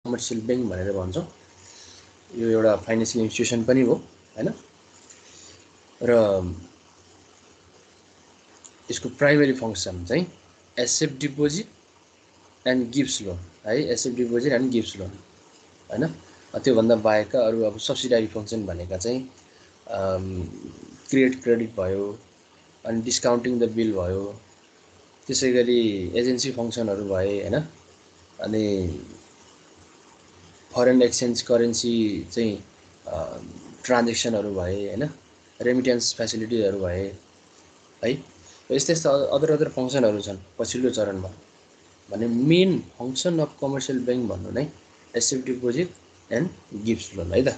Commercial bank भनेर भन्छौँ। यो एउटा फाइनेन्सियल इन्स्टिट्युसन पनि हो हैन। र यसको प्राइमरी फङ्सन चाहिँ asset deposit and gifts loan है, asset deposit and gifts loan हैन। त्योभन्दा बाहेकका अरू अब सब्सिडारी फङ्सन भनेका चाहिँ क्रेडिट भयो, अनि डिस्काउन्टिङ द बिल भयो, त्यसै गरी एजेन्सी फङ्सनहरू भए हैन, अनि फरेन एक्सचेन्ज करेन्सी चाहिँ ट्रान्जेक्सनहरू भए हैन, रेमिटेन्स फेसिलिटीहरू भए है। यस्तै यस्ता अदर फङ्सनहरू छन् पछिल्लो चरणमा। भने main function of commercial bank भन्नु नै asset deposit and gifts loan है त।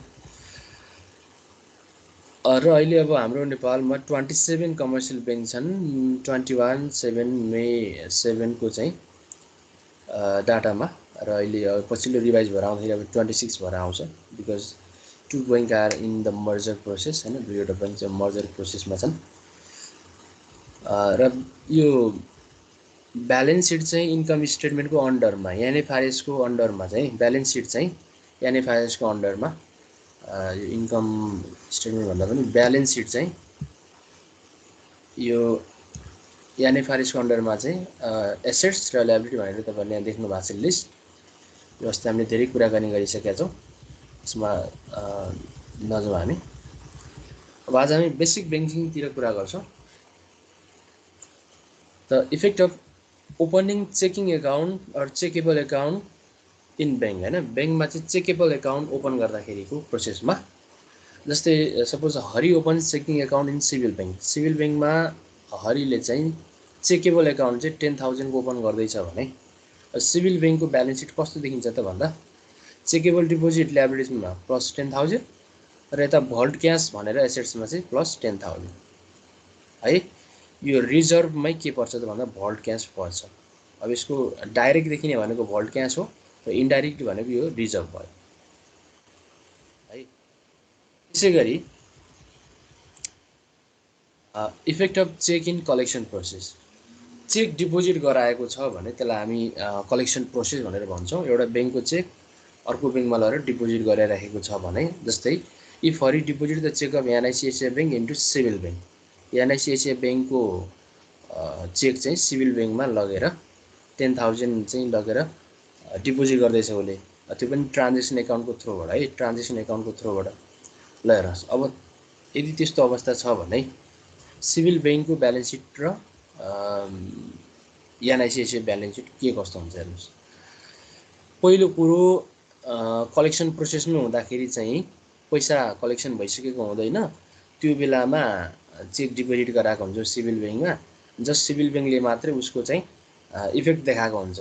र अहिले अब हाम्रो नेपालमा 27 कमर्सियल बैंक छन्। 21 मे 7 को चाहिँ डाटामा, र अहिले अब पछिल्लो रिभाइज भएर आउँदाखेरि अब 26 भएर आउँछ, because 2 bank are in the merger process हैन। दुईवटा बैंक चाहिँ मर्जर प्रोसेसमा छन्। र यो ब्यालेन्स सिट चाहिँ इन्कम स्टेटमेन्टको अन्डरमा, एनएफआरएसको अन्डरमा चाहिँ ब्यालेन्स सिट चाहिँ एनएफआरएसको अन्डरमा, यो इन्कम स्टेटमेन्ट भन्दा पनि ब्यालेन्स सिट चाहिँ यो एनएफआरएसको अन्डरमा चाहिँ एसेट्स र लायबिलिटी भनेर तपाईँहरूले यहाँ देख्नु भएको छ लिस्ट। यो अस्ति हामीले धेरै कुराकानी गरिसकेका छौँ, यसमा नजाउँ हामी। अब आज हामी बेसिक ब्याङ्किङतिर कुरा गर्छौँ। The effect of opening checking account or checkable account in bank हैन। ब्याङ्कमा चाहिँ चेकेबल एकाउन्ट ओपन गर्दाखेरिको प्रोसेसमा, जस्तै suppose Hari open checking account in civil bank. Civil ब्याङ्कमा हरिले चाहिँ चेकेबल एकाउन्ट चाहिँ 10,000 को ओपन गर्दैछ भने सिभिल ब्याङ्कको ब्यालेन्स सिट कस्तो देखिन्छ त भन्दा चेकेबल डिपोजिट लायबिलिटिजमा प्लस 10,000 र यता भल्ट क्यास भनेर एसेट्समा चाहिँ प्लस 10,000 है। यो रिजर्भमै के पर्छ त भन्दा भल्ट क्यास पर्छ। अब यसको डाइरेक्ट देखिने भनेको भल्ट क्यास हो, र इन्डाइरेक्ट भनेको यो रिजर्भ भयो है। त्यसै गरी effect of check in collection process. Check deposit गराएको छ भने त्यसलाई हामी कलेक्सन प्रोसेस भनेर भन्छौँ। एउटा ब्याङ्कको चेक अर्को ब्याङ्कमा लगेर डिपोजिट गराइराखेको छ भने, जस्तै if Hari deposit the cheque of NICICI bank into Civil Bank, NICICI ब्याङ्कको चेक चाहिँ सिभिल ब्याङ्कमा लगेर 10,000 चाहिँ लगेर डिपोजिट गर्दैछ उसले, त्यो पनि ट्रान्जेक्सन एकाउन्टको थ्रुबाट है, ट्रान्जेक्सन एकाउन्टको थ्रुबाट लगेर। अब यदि त्यस्तो अवस्था छ भने सिभिल ब्याङ्कको ब्यालेन्स सिट र एनआइसिआइसिआई ब्यालेन्स सिट के कस्तो हुन्छ हेर्नुहोस्। पहिलो कुरो कलेक्सन प्रोसेसमा हुँदाखेरि चाहिँ पैसा कलेक्सन भइसकेको हुँदैन, त्यो बेलामा चेक डिपोजिट गराएको हुन्छ सिभिल ब्याङ्कमा। जस्ट सिभिल ब्याङ्कले मात्रै उसको चाहिँ इफेक्ट देखाएको हुन्छ।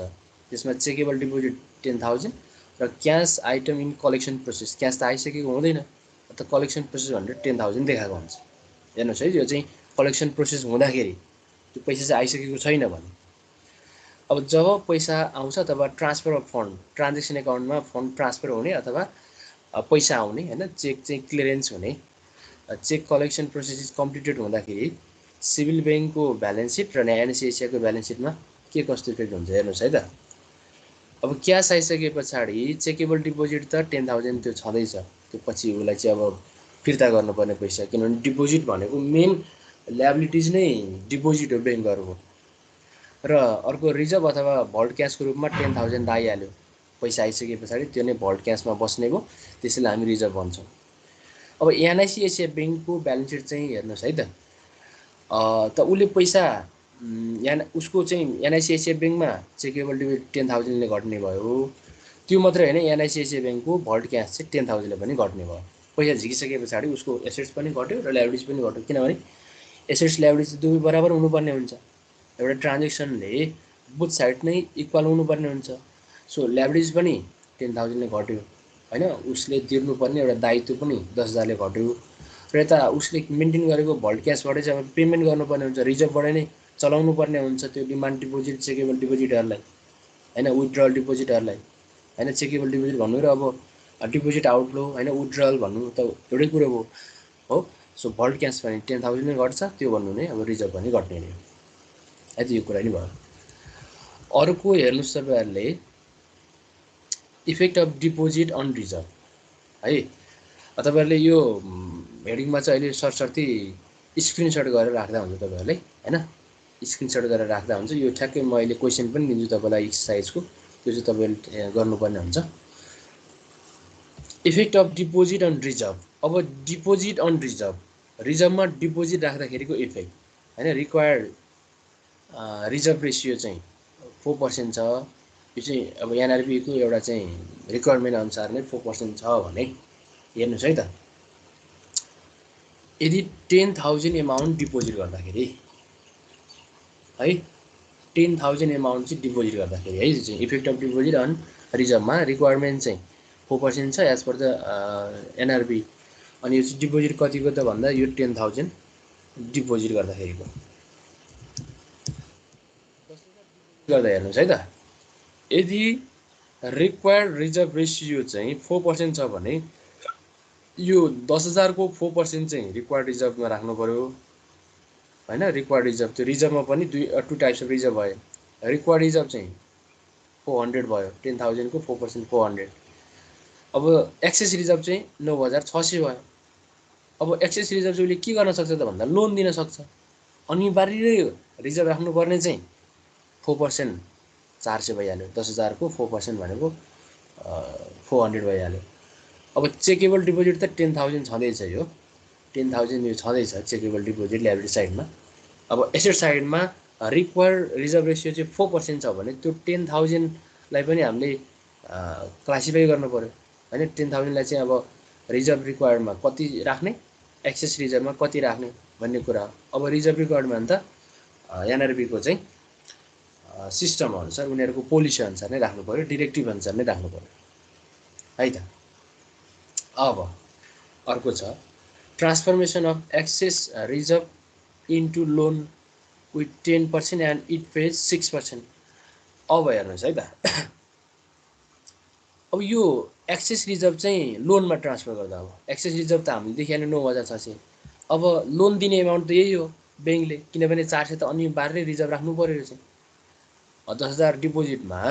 त्यसमा चेकेबल डिपोजिट 10,000 र cash item in collection process, cash त आइसकेको हुँदैन, त कलेक्सन प्रोसेस भनेर 10,000 देखाएको हुन्छ। हेर्नुहोस् है, यो चाहिँ कलेक्सन प्रोसेस हुँदाखेरि त्यो पैसा चाहिँ आइसकेको छैन भने। अब जब पैसा आउँछ तब ट्रान्सफर अफ फन्ड, ट्रान्जेक्सन एकाउन्टमा फन्ड ट्रान्सफर हुने अथवा पैसा आउने हैन, चेक चाहिँ क्लियरेन्स हुने, check collection process is completed हुँदाखेरि सिभिल ब्याङ्कको ब्यालेन्स सिट र एनआइसिआइसिआईको ब्यालेन्स सिटमा के कस्तो इफेक्ट हुन्छ हेर्नुहोस् है त। अब क्यास आइसके पछाडि चेकेबल डिपोजिट त 10,000 त्यो छँदैछ, त्यो पछि उसलाई चाहिँ अब फिर्ता गर्नुपर्ने पैसा, किनभने डिपोजिट भनेको मेन ल्याबिलिटिज नै डिपोजिट हो ब्याङ्कहरूको। र अर्को रिजर्भ अथवा भल्ट क्यासको रूपमा 10,000 आइहाल्यो, पैसा आइसके पछाडि त्यो नै भल्ट क्यासमा बस्ने भयो, त्यसैलाई हामी रिजर्भ भन्छौँ। अब एनआइसिआइसिआई ब्याङ्कको ब्यालेन्स सिट चाहिँ हेर्नुहोस् है त। त उसले पैसा उसको चाहिँ एनआइसिआइसिआई ब्याङ्कमा चेकेबल डिपोजिट 10,000 ले घट्ने भयो। त्यो मात्रै होइन, एनआइसिआइसिआई ब्याङ्कको भल्ट क्यास चाहिँ 10,000 ले पनि घट्ने भयो। पैसा झिकिसके पछाडि उसको एसेट्स पनि घट्यो र ल्याबिलिटिज पनि घट्यो, किनभने एसेट्स ल्याबिलिटिज दुवै बराबर हुनुपर्ने हुन्छ। एउटा ट्रान्जेक्सनले बुथ साइड नै इक्वल हुनुपर्ने हुन्छ। सो ल्याबिलिटिज पनि 10,000 ले घट्यो हैन, उसले तिर्नुपर्ने एउटा दायित्व पनि 10,000 ले घट्यो, र यता उसले मेन्टेन गरेको भल्ट क्यासबाट चाहिँ अब पेमेन्ट गर्नुपर्ने हुन्छ, रिजर्भबाट नै चलाउनु पर्ने हुन्छ त्यो डिमान्ड डिपोजिट चेकेबल डिपोजिटहरूलाई हैन, विथड्रल डिपोजिटहरूलाई हैन। चेकेबल डिपोजिट भन्नु र अब डिपोजिट आउटफ्लो हैन, विथड्रल भन्नु त एउटै कुरो हो। सो भल्ट क्यास पनि 10,000 नै घट्छ, त्यो भन्नु नै अब रिजर्भ पनि घट्ने नै हो है, त यो कुरा नि भयो। अर्को हेर्नुहोस् तपाईँहरूले effect of deposit on reserve है। तपाईहरुले यो हेडिङमा चाहिँ अहिले सरसर्ती स्क्रिनशट गरेर राख्दा हुन्छ तपाईहरुले हैन। स्क्रिनशट गरेर राख्दा हुन्छ। यो ठ्याक्कै म अहिले क्वेशन पनि दिन्छु तपाईलाई एक्सरसाइजको, त्यो चाहिँ तपाईले गर्नुपर्ने हुन्छ। Effect of deposit on reserve. अब डिपोजिट अन रिजर्भ, रिजर्भमा डिपोजिट राख्दाखेरिको इफेक्ट हैन। रिक्वायर्ड रिजर्भ रेसियो चाहिँ 4% छ। यो चाहिँ अब एनआरबी को एउटा चाहिँ रिक्वायरमेन्ट अनुसार नै 4% छ भने हेर्नुस् है त। यदि 10,000 एमाउन्ट डिपोजिट गर्दाखेरि है, 10,000 एमाउन्ट चाहिँ डिपोजिट गर्दाखेरि है, चाहिँ इफेक्ट अफ डिपोजिट अन रिजर्भमा रिक्वायरमेन्ट चाहिँ 4% छ एज पर द एनआरबी। अनि यो चाहिँ डिपोजिट कतिको त भन्दा यो 10,000 डिपोजिट गर्दाखेरिको गर्दा हेर्नुस् है त। यदि रिक्वायर्ड रिजर्भ रेसियो चाहिँ 4% छ भने यो 10,000 को 4% चाहिँ रिक्वायर्ड रिजर्भमा राख्नु पर्यो हैन। रिक्वायर्ड रिजर्भ, त्यो रिजर्भमा पनि टु टाइप्स अफ रिजर्भ भयो। रिक्वायर्ड रिजर्भ चाहिँ 400 भयो, 10,000 को 4% 400। अब एक्सेस रिजर्भ चाहिँ 9,600 भयो। अब एक्सेस रिजर्भ चाहिँ उसले के गर्न सक्छ त भन्दा लोन दिन सक्छ। अनिवार्य रिजर्भ राख्नुपर्ने चाहिँ 4% 400 भइहाल्यो। 10,000 को 4% भनेको 400 भइहाल्यो। अब चेकेबल डिपोजिट त 10,000 छँदैछ। यो 10,000 यो छँदैछ चेकेबल डिपोजिट लायबिलिटी साइडमा। अब एसेट साइडमा रिक्वायर्ड रिजर्भ रेसियो चाहिँ 4% छ भने त्यो 10,000 लाई पनि हामीले क्लासिफाई गर्नु पर्यो हैन। 10,000 लाई चाहिँ अब रिजर्भ रिक्वायर्डमा कति राख्ने, एक्सेस रिजर्भमा कति राख्ने भन्ने कुरा। अब रिजर्भ रिक्वायर्डमा त एनआरबी को चाहिँ सिस्टम अनुसार उनीहरुको पोलिसी अनुसार नै राख्नु पर्यो, डाइरेक्टिभ अनुसार नै राख्नु पर्यो है त। अब अर्को छ transformation of excess reserve into loan with 10% and it pays 6%। अब हेर्नुस् है त। अब यो एक्सेस रिजर्भ चाहिँ लोनमा ट्रान्सफर गर्दा अब एक्सेस रिजर्भ त हामीले देखिहाल्यो 9,600। अब लोन दिने एमाउन्ट त यही हो बैंकले, किनभने 400 त अनिवार्य रिजर्भ राख्नु पर्यो रहेछ। 10,000 डिपोजिटमा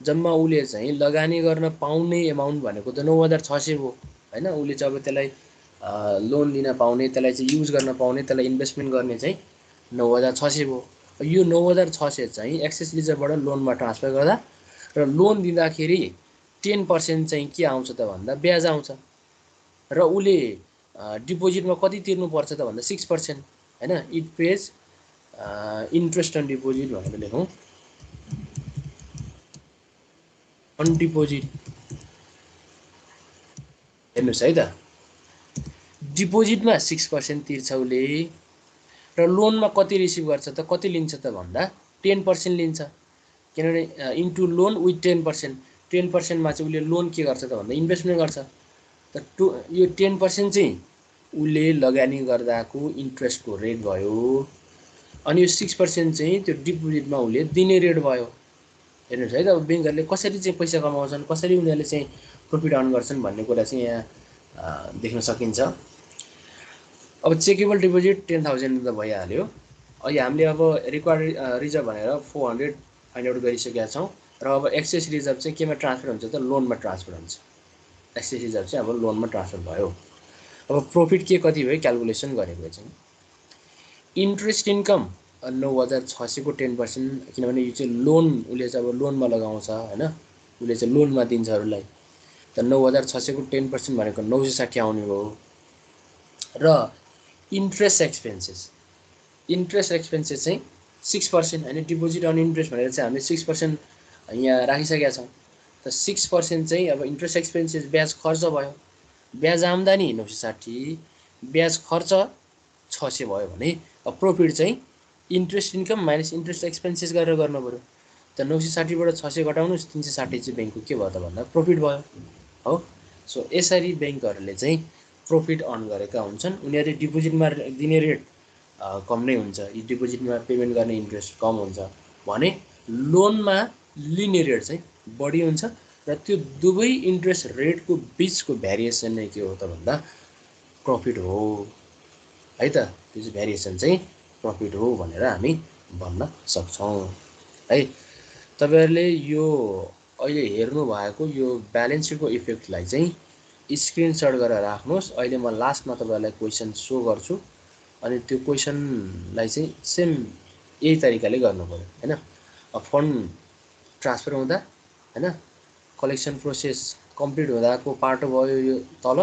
जम्मा उले चाहिँ लगानी गर्न पाउने एमाउन्ट भनेको त 9,600 हो हैन। उले चाहिँ अब त्यसलाई लोन दिन पाउने, त्यसलाई चाहिँ युज गर्न पाउने, त्यसलाई इन्भेस्टमेन्ट गर्ने चाहिँ 9,600 हो। यो 9,600 चाहिँ एक्सेस रिजर्भबाट लोनमा ट्रान्सफर गर्दा र लोन दिँदाखेरि 10% चाहिँ के आउँछ त भन्दा ब्याज आउँछ। र उले डिपोजिटमा कति तिर्नु पर्छ त भन्दा 6% हैन। It pays interest on deposit भनेर लेखौँ। अन डिपोजिट हेर्नुस् है त। डिपोजिटमा 6% तिर्छ उले र लोनमा कति रिसिभ गर्छ त, कति लिन्छ त भन्दा 10% लिन्छ। किनभने इन्टु लोन विथ 10%। 10% मा चाहिँ उले लोन के गर्छ त भन्दा इन्भेस्टमेन्ट गर्छ। त यो 10% चाहिँ उले लगानी गर्दाको इन्ट्रेस्टको रेट भयो। अनि यो 6% चाहिँ त्यो डिपोजिटमा उले दिने रेट भयो। हेर्नुस् है त। अब बैंकहरुले कसरी चाहिँ पैसा कमाउँछन्, कसरी उनीहरुले चाहिँ प्रॉफिट अर्न गर्छन् भन्ने कुरा चाहिँ यहाँ देख्न सकिन्छ। अब चेकेबल डिपोजिट 10,000 त भइहाल्यो। अहिले हामीले अब रिक्वायर्ड रिजर्भ भनेर 400 फाइन्ड आउट गरिसकेका छौं। र अब एक्सेस रिजर्भ चाहिँ केमा ट्रान्सफर हुन्छ त लोनमा ट्रान्सफर हुन्छ। एक्सेस रिजर्भ चाहिँ अब लोनमा ट्रान्सफर भयो। अब प्रॉफिट के कति भयो क्याल्कुलेसन गरेको चाहिँ इन्ट्रेस्ट इन्कम 9,600 को 10%, किनभने यो चाहिँ लोन उले चाहिँ अब लोनमा लगाउँछ हैन। उले चाहिँ लोनमा दिन्छ अरूलाई। त 9,600 को 10% भनेको 960 आउने भयो। र इन्ट्रेस्ट एक्सपेन्सेस, इन्ट्रेस्ट एक्सपेन्सेस चाहिँ 6% हैन। डिपोजिट अन इन्ट्रेस्ट भनेर चाहिँ हामीले 6% यहाँ राखिसकेका छौं। त 6% चाहिँ अब इन्ट्रेस्ट एक्सपेन्सेस ब्याज खर्च भयो। ब्याज आम्दानी 960, ब्याज खर्च 600 भयो भने अब प्रॉफिट चाहिँ interest income minus interest expenses गरेर गर्नु पर्यो। त 960 बाट 600 घटाउनुस् 360 चाहिँ बैंकको के भयो त भन्दा प्रॉफिट भयो हो। सो यसरी बैंकहरुले चाहिँ प्रॉफिट अर्न गरेका हुन्छन्। उनीहरुले डिपोजिटमा दिने रेट कम नै हुन्छ, यो डिपोजिटमा पेमेन्ट गर्ने इन्ट्रेस्ट कम हुन्छ भने लोनमा लिने रेट चाहिँ बढी हुन्छ। र त्यो दुवै इन्ट्रेस्ट रेटको बीचको भेरिएसन नै के हो त भन्दा प्रॉफिट हो है त। त्यो चाहिँ भेरिएसन चाहिँ प्रॉफिट हो भनेर हामी भन्न सक्छौं है। तपाईहरुले यो अहिले हेर्नु भएको यो ब्यालेन्स सिटको इफेक्टलाई चाहिँ स्क्रिनसट गरेर राख्नुहोस्। अहिले म लास्टमा तपाईँहरूलाई क्वेसन सो गर्छु अनि त्यो क्वेसनलाई चाहिँ सेम यही तरिकाले गर्नु पर्यो हैन। फन्ड ट्रान्सफर हुँदा हैन कलेक्सन प्रोसेस कम्प्लिट हुँदाको पार्ट भयो यो तल,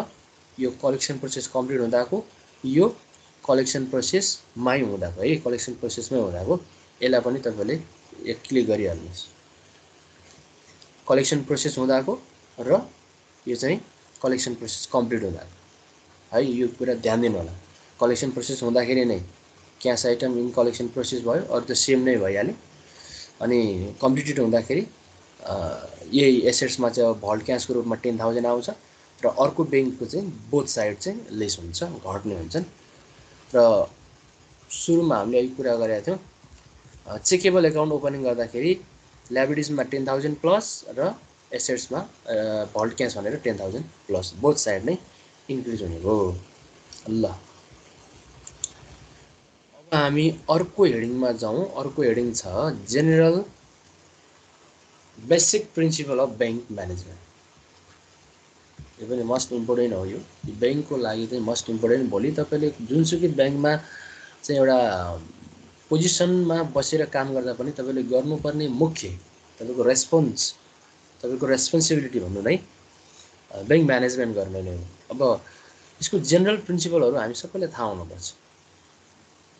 यो कलेक्सन प्रोसेस कम्प्लिट हुँदाको, यो कलेक्सन प्रोसेसमै हुँदाको है, कलेक्सन प्रोसेसमै हुँदाको, यसलाई पनि तपाईँले एक क्लिक गरिहाल्नुहोस्। कलेक्सन प्रोसेस हुँदाको र यो चाहिँ कलेक्सन प्रोसेस कम्प्लिट हुँदाको है, यो कुरा ध्यान दिनु होला। कलेक्सन प्रोसेस हुँदाखेरि नै cash item in collection process भयो, अरू त सेम नै भइहाल्यो। अनि कम्प्लिटेड हुँदाखेरि यही एसेट्समा चाहिँ अब भल्ट क्यासको रूपमा 10,000 आउँछ र अर्को ब्याङ्कको चाहिँ बोथ साइड चाहिँ लेस हुन्छ, घट्ने हुन्छन्। र सुरुमा हामीले यो कुरा गरेका थियौँ, चेकेबल एकाउन्ट ओपनिङ गर्दाखेरि ल्याबिलिटिजमा 10,000 प्लस र एसेट्समा भल्ट क्यास भनेर 10,000 प्लस, बोथ साइड नै इन्क्रिज हुने हो। ल अब हामी अर्को हेडिङमा जाउँ। अर्को हेडिङ छ general basic principle of bank management. यो पनि मस्ट इम्पोर्टेन्ट हो। यो ब्याङ्कको लागि चाहिँ मस्ट इम्पोर्टेन्ट। भोलि तपाईँले जुनसुकै ब्याङ्कमा चाहिँ एउटा पोजिसनमा बसेर काम गर्दा पनि तपाईँले गर्नुपर्ने मुख्य तपाईँको रेस्पोन्सिबिलिटी भन्नु नै ब्याङ्क म्यानेजमेन्ट गर्ने नै हो। अब यसको जेनरल प्रिन्सिपलहरू हामी सबैलाई थाहा हुनुपर्छ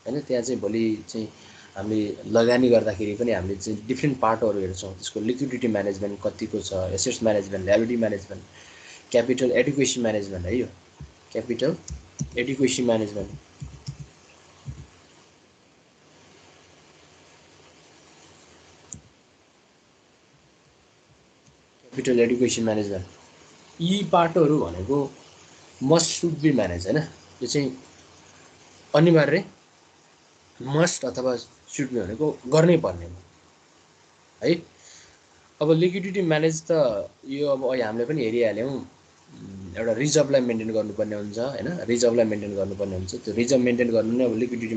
हैन। त्यहाँ चाहिँ भोलि चाहिँ हामीले लगानी गर्दाखेरि पनि हामीले चाहिँ डिफ्रेन्ट पार्टहरू हेर्छौँ। त्यसको लिक्विडिटी म्यानेजमेन्ट कतिको छ, assets management, liability management, capital adequacy management है। यो capital adequacy management, capital education management, यी पार्टहरू भनेको मस्ट सुड बी म्यानेज हैन। यो चाहिँ अनिवार्य मस्ट अथवा सुड बी भनेको गर्नै पर्ने हो है। अब लिक्विडिटी म्यानेज त यो अब हामीले पनि हेरिहाल्यौँ, एउटा रिजर्भलाई मेन्टेन गर्नुपर्ने हुन्छ हैन। रिजर्भलाई मेन्टेन गर्नुपर्ने हुन्छ। त्यो रिजर्भ मेन्टेन गर्नु नै अब लिक्विडिटी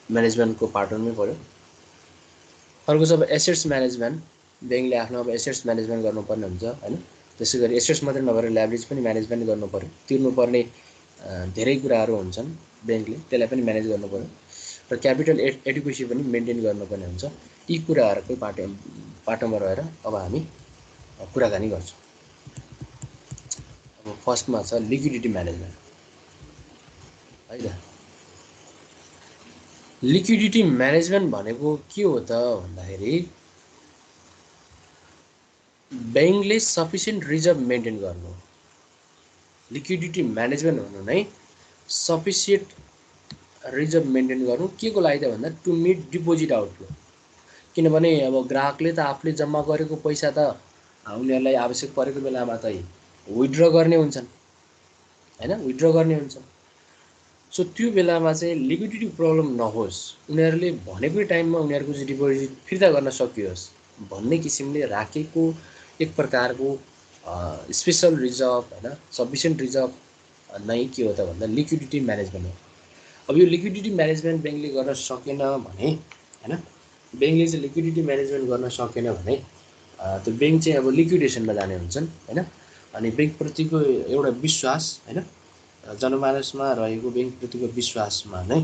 म्यानेजमेन्टको पार्टमै पर्यो। अर्को छ अब एसेट्स म्यानेजमेन्ट। ब्याङ्कले आफ्नो अब एसेट्स म्यानेजमेन्ट गर्नुपर्ने हुन्छ हैन। त्यसै गरी एसेट्स मात्रै नभएर ल्याबिलिटिज पनि म्यानेजमेन्ट गर्नु पर्यो। तिर्नुपर्ने धेरै कुराहरू हुन्छन् ब्याङ्कले, त्यसलाई पनि म्यानेज गर्नु पर्यो। र क्यापिटल एडुकेसी पनि मेन्टेन गर्नुपर्ने हुन्छ। यी कुराहरूकै पाटोमा रहेर अब हामी कुराकानी गर्छौँ। अब फर्स्टमा छ लिक्विडिटी म्यानेजमेन्ट है त। लिक्विडिटी म्यानेजमेन्ट भनेको के हो त भन्दाखेरि ब्याङ्कले सफिसियन्ट रिजर्भ मेन्टेन गर्नु। लिक्विडिटी म्यानेजमेन्ट भन्नु नै सफिसियन्ट रिजर्भ मेन्टेन गर्नु। के को लागि त भन्दा टु मिट डिपोजिट आउटफ्लो। किनभने अब ग्राहकले त आफूले जम्मा गरेको पैसा त उनीहरूलाई आवश्यक परेको बेलामा त विथड्र गर्ने हुन्छन् हैन, विथड्र गर्ने हुन्छन्। सो त्यो बेलामा चाहिँ लिक्विडिटी प्रब्लम नहोस्, उनीहरूले भनेकै टाइममा उनीहरूको चाहिँ डिपोजिट फिर्ता गर्न सकियोस् भन्ने किसिमले राखेको एक प्रकारको स्पेसल रिजर्भ हैन, सफिसियन्ट रिजर्भ नै के हो त भन्दा लिक्विडिटी म्यानेजमेन्ट हो। अब यो लिक्विडिटी म्यानेजमेन्ट ब्याङ्कले गर्न सकेन भने हैन, ब्याङ्कले चाहिँ लिक्विडिटी म्यानेजमेन्ट गर्न सकेन भने त्यो ब्याङ्क चाहिँ अब लिक्विडेसनमा जाने हुन्छन् हैन। अनि ब्याङ्कप्रतिको एउटा विश्वास हैन, जनमानसमा रहेको ब्याङ्कप्रतिको विश्वासमा नै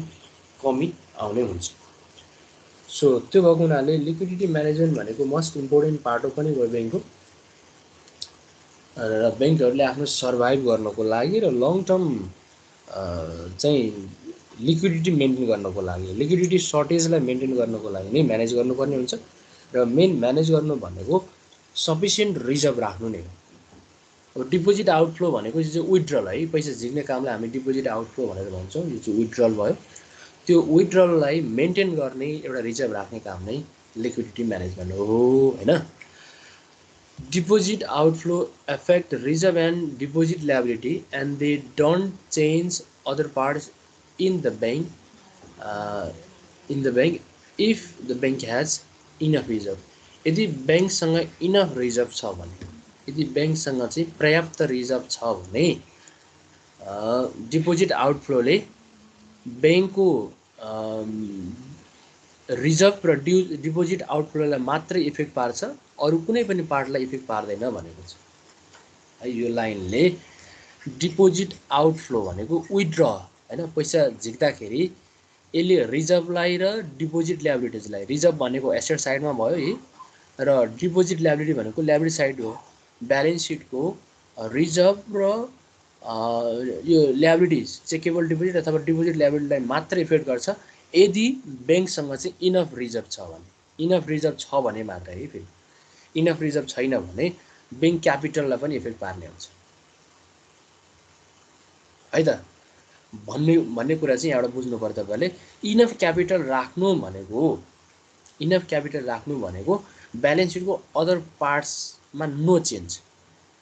कमी आउने हुन्छ। सो त्यो भएको हुनाले लिक्विडिटी म्यानेजमेन्ट भनेको मस्ट इम्पोर्टेन्ट पार्ट हो पनि भयो ब्याङ्कको। र ब्याङ्कहरूले आफ्नो सर्भाइभ गर्नको लागि र लङ टर्म चाहिँ लिक्विडिटी मेन्टेन गर्नको लागि, लिक्विडिटी सर्टेजलाई मेन्टेन गर्नको लागि नै म्यानेज गर्नुपर्ने हुन्छ। र मेन म्यानेज गर्नु भनेको सफिसियन्ट रिजर्भ राख्नु नै हो। अब डिपोजिट आउटफ्लो भनेको चाहिँ विथड्रल है, पैसा झिक्ने कामलाई हामी डिपोजिट आउटफ्लो भनेर भन्छौँ। यो चाहिँ विथड्रल भयो। त्यो विथड्रललाई मेन्टेन गर्ने एउटा रिजर्भ राख्ने काम नै लिक्विडिटी म्यानेजमेन्ट हो हैन। Deposit outflow affect reserve and deposit liability, and they don't change other parts in the bank. If the bank has enough reserve. यदि ब्याङ्कसँग इनफ रिजर्भ छ भने, यदि ब्याङ्कसँग चाहिँ पर्याप्त रिजर्भ छ भने डिपोजिट आउटफ्लोले ब्याङ्कको रिजर्भ र डिपोजिट आउटफ्लोलाई मात्रै इफेक्ट पार्छ, अरू कुनै पनि पार्टलाई इफेक्ट पार्दैन भनेको छ है। यो लाइनले डिपोजिट आउटफ्लो भनेको विथड्र हैन, पैसा झिक्दाखेरि यसले रिजर्भलाई र डिपोजिट ल्याबिलिटिजलाई, रिजर्भ भनेको एसेट साइडमा भयो है, र डिपोजिट ल्याबिलिटी भनेको ल्याबिलिटी साइड हो। ब्यालेन्स सिटको रिजर्भ र यो ल्याबिलिटिज चेकेबल डिपोजिट अथवा डिपोजिट ल्याबिलिटीलाई मात्र इफेक्ट गर्छ यदि ब्याङ्कसँग चाहिँ इनफ रिजर्भ छ भने। इनफ रिजर्भ छ भने मात्र है। फेरि इनफ रिजर्भ छैन भने ब्याङ्क क्यापिटललाई पनि इफेक्ट पार्ने हुन्छ है त। भन्ने कुरा चाहिँ यहाँबाट बुझ्नु पर्छ तपाईँले। इनफ क्यापिटल राख्नु भनेको, इनफ क्यापिटल राख्नु भनेको ब्यालेन्स सिटको अदर पार्ट्समा नो चेन्ज,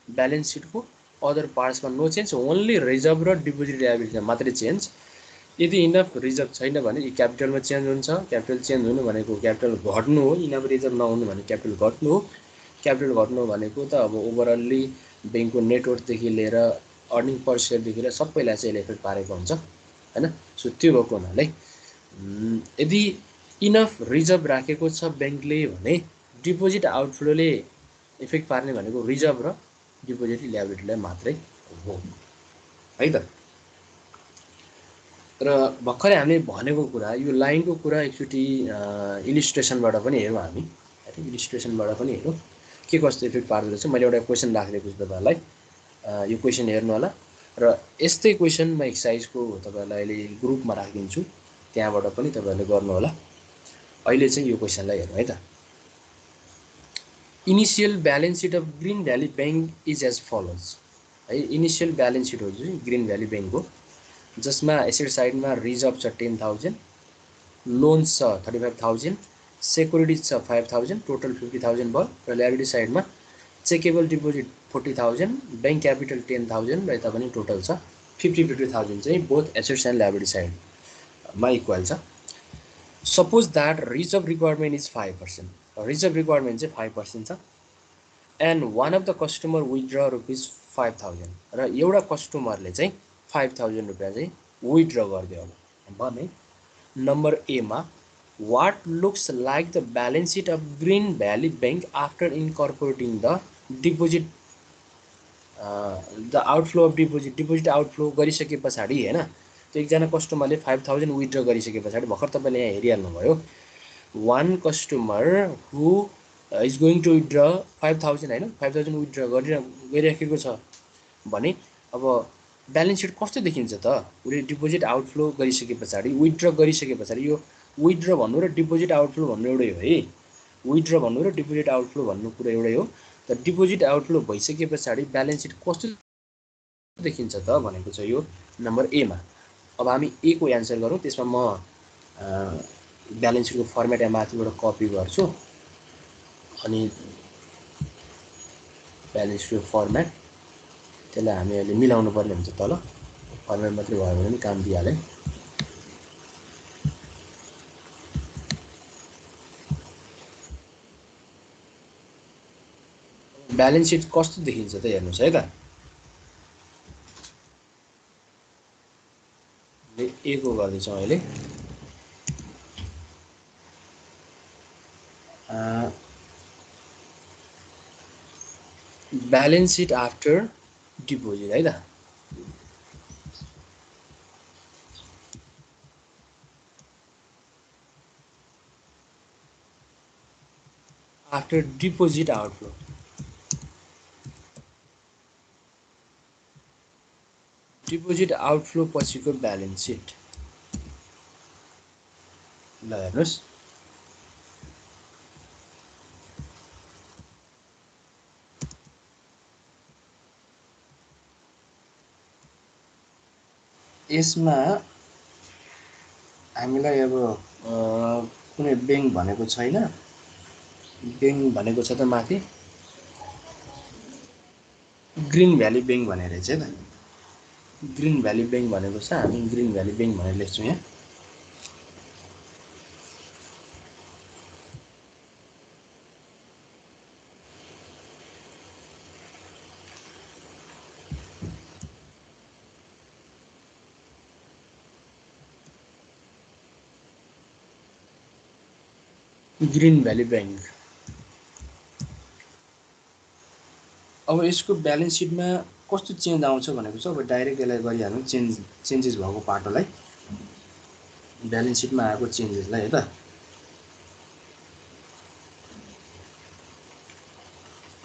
ब्यालेन्स सिटको अदर पार्ट्समा नो चेन्ज, ओन्ली रिजर्भ र डिपोजिट ल्याबिलिटीमा मात्रै चेन्ज। यदि इनफ रिजर्भ छैन भने क्यापिटलमा चेन्ज हुन्छ। क्यापिटल चेन्ज हुनु भनेको क्यापिटल घट्नु हो, इनफ रिजर्भ नहुनु भने क्यापिटल घट्नु हो। क्यापिटल घट्नु भनेको त अब ओभरअल्ली ब्याङ्कको नेटवर्कदेखि लिएर अर्निङ पर सेयरदेखि लिएर सबैलाई चाहिँ यसले इफेक्ट पारेको हुन्छ हैन। सो त्यो भएको हुनाले यदि इनफ रिजर्भ राखेको छ ब्याङ्कले भने डिपोजिट आउटफ्लोले इफेक्ट पार्ने भनेको रिजर्भ र डिपोजिट ल्याबिलिटीलाई मात्रै हो है त। र भर्खरै हामीले भनेको कुरा, यो लाइनको कुरा एकचोटि इलिस्ट्रेसनबाट पनि हेरौँ हामी है। इलिस्ट्रेसनबाट पनि हेरौँ के कस्तो इफेक्ट पार्दो रहेछ। मैले एउटा क्वेसन राखिदिएको छु तपाईँहरूलाई, यो क्वेसन हेर्नु होला। र यस्तै क्वेसन म एक्सर्साइजको तपाईँहरूलाई अहिले ग्रुपमा राखिदिन्छु, त्यहाँबाट पनि तपाईँहरूले गर्नु होला। अहिले चाहिँ यो क्वेसनलाई हेरौँ है त। Initial balance sheet of Green Valley Bank is as follows है। इनिसियल ब्यालेन्स सिट हो चाहिँ ग्रिन भ्याली ब्याङ्कको, जसमा एसेट साइडमा रिजर्भ छ 10,000, लोन्स छ 35,000, सेक्युरिटिज छ 5,000, टोटल 50,000 भयो। र ल्याबिलिटी साइडमा चेकेबल डिपोजिट 40,000, ब्याङ्क क्यापिटल 10,000 र यता पनि टोटल छ 50,000 चाहिँ बोथ एसेट्स एन्ड ल्याबिलिटी साइडमा इक्वल छ। Suppose that reserve requirement is 5%, reserve requirement चाहिँ 5% छ। And one of the customer withdraw rupees 5,000, र एउटा कस्टमरले चाहिँ 5,000 रुपियाँ चाहिँ विथड्र गरिदियो भने नम्बर एमा what looks like the balance sheet of Green Valley bank after incorporating the deposit, the outflow of deposit, deposit outflow गरिसके पछाडि होइन, त्यो एकजना कस्टमरले 5,000 विथड्र गरिसके पछाडि भर्खर तपाईँले यहाँ हेरिहाल्नुभयो, one customer who is going to withdraw 5,000 होइन, 5,000 विथड्र गरिराखेको छ भने अब ब्यालेन्स सिट कस्तो देखिन्छ त। उसले डिपोजिट आउटफ्लो गरिसके पछाडि, विथड्र गरिसके पछाडि, यो विथड्र भन्नु र डिपोजिट आउटफ्लो भन्नु एउटै हो है। विथड्र भन्नु र डिपोजिट आउटफ्लो भन्नु कुरा एउटै हो। त डिपोजिट आउटफ्लो भइसके पछाडि ब्यालेन्स सिट कस्तो देखिन्छ त भनेको छ यो नम्बर एमा। अब हामी ए को एन्सर गरौँ, त्यसमा म ब्यालेन्स सिटको फर्मेट यहाँ माथिबाट कपी गर्छु अनि ब्यालेन्स सिटको फर्मेट त्यसलाई हामी अहिले मिलाउनु पर्ने हुन्छ। तल फर्मेट मात्रै भयो भने पनि काम दिइहाल्यो। ब्यालेन्स सिट कस्तो देखिन्छ त हेर्नुहोस् है त। ए को गर्दैछौँ अहिले। ब्यालेन्स सिट आफ्टर डिपोजिट है त। After deposit outflow, deposit outflow पछिको ब्यालेन्स सिट ल हेर्नुहोस्। यसमा हामीलाई अब कुनै ब्याङ्क भनेको छैन, ब्याङ्क भनेको छ त माथि ग्रिन भ्याली ब्याङ्क भनेर चाहिँ त, ग्रिन भ्याली ब्याङ्क भनेको छ। हामी ग्रिन भ्याली ब्याङ्क भनेर लेख्छौँ यहाँ। Green valley bank. अब यसको ब्यालेन्स सिटमा कस्तो चेन्ज आउँछ भनेको छ। अब डाइरेक्ट यसलाई गरिहालौँ चेन्जेस भएको पाटोलाई, ब्यालेन्स सिटमा आएको चेन्जेसलाई है त।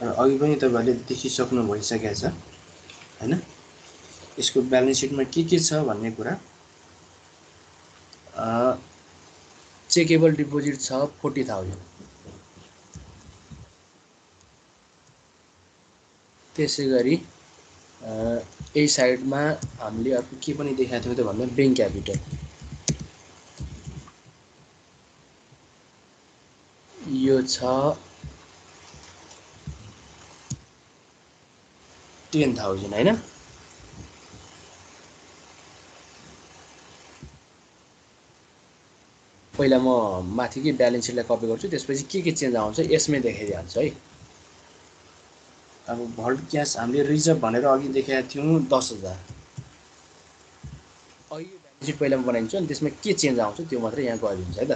अघि पनि तपाईँहरूले देखिसक्नु भइसकेको छ हैन, यसको ब्यालेन्स सिटमा के छ भन्ने कुरा। चेकेबल डिपोजिट छ 40,000। त्यसै गरी यही साइडमा हामीले अर्को के पनि देखाएको थियौँ त भन्दा ब्याङ्क क्यापिटल यो छ 10,000 हैन। पहिला म माथिकै ब्यालेन्स सिटलाई कपी गर्छु, त्यसपछि के चेन्ज आउँछ यसमै देखाइदिइहाल्छु है। अब भल्ट क्यास हामीले रिजर्भ भनेर अघि देखाएको थियौँ 10,000। अघि ब्यालेन्स सिट पहिला बनाइदिन्छु अनि त्यसमा के चेन्ज आउँछ त्यो मात्रै यहाँ गरिदिन्छ है त।